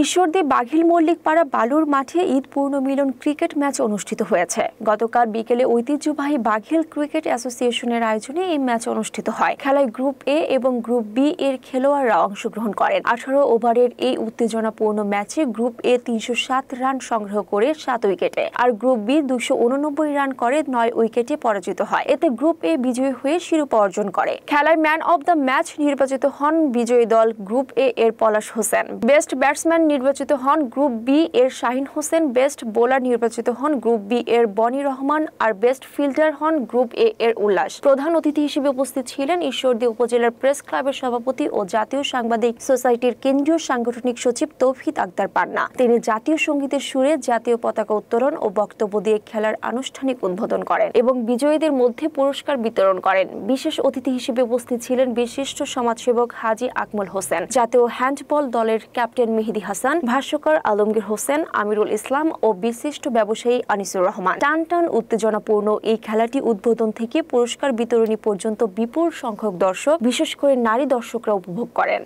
ঈশ্বরদী বাঘিল মল্লিক পাড়া বালুর মাঠে ঈদ পুনর্মিলন ক্রিকেট ম্যাচ অনুষ্ঠিত হয়েছে। গতকাল বিকেলে ঐতিহ্যবাহী বাঘিল ক্রিকেট অ্যাসোসিয়েশনের আয়োজনে এই ম্যাচ অনুষ্ঠিত হয়। খেলায় গ্রুপ এ এবং গ্রুপ বি এর খেলোয়াড়রা অংশগ্রহণ করেন। 18 ওভারের এই উত্তেজনাপূর্ণ ম্যাচে গ্রুপ এ 307 রান সংগ্রহ করে 7 উইকেটে, আর গ্রুপ বি 289 রান করে 9 উইকেটে পরাজিত হয়। এতে গ্রুপ এ বিজয়ী হয়ে শিরোপা অর্জন করে। খেলায় ম্যান অব দ্য ম্যাচ নির্বাচিত হন বিজয়ী দল গ্রুপ এ এর পলাশ হোসেন। বেস্ট ব্যাটসম্যান নির্বাচিত হন গ্রুপ বি এর শাহিন হোসেন। বেস্ট বোলার নির্বাচিত হন গ্রুপ বি এর বনি রহমান, আর বেস্ট ফিল্ডার হন গ্রুপ এ এর উল্লাস। প্রধান অতিথি হিসেবে উপস্থিত ছিলেন ঈশ্বরদী উপজেলার প্রেস ক্লাবের সভাপতি ও জাতীয় সাংবাদিক সোসাইটির কেন্দ্রীয় সাংগঠনিক সচিব তৌফিক আক্তার পান্না। তিনি জাতীয় সঙ্গীতের সুরে জাতীয় পতাকা উত্তোলন ও বক্তব্য দিয়ে খেলার আনুষ্ঠানিক উদ্বোধন করেন এবং বিজয়ীদের মধ্যে পুরস্কার বিতরণ করেন। বিশেষ অতিথি হিসেবে উপস্থিত ছিলেন বিশিষ্ট সমাজসেবক হাজী আকমল হোসেন, জাতীয় হ্যান্ডবল দলের ক্যাপ্টেন মেহেদী হাসান, ভাষ্যকার আলমগীর হোসেন, আমিরুল ইসলাম ও বিশিষ্ট ব্যবসায়ী আনিসুর রহমান। টান টান উত্তেজনাপূর্ণ এই খেলাটি উদ্বোধন থেকে পুরস্কার বিতরণী পর্যন্ত বিপুল সংখ্যক দর্শক, বিশেষ করে নারী দর্শকরা উপভোগ করেন।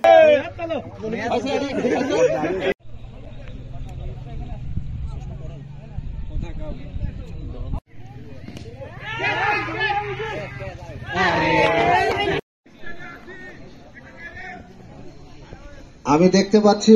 আমি দেখতে পাচ্ছি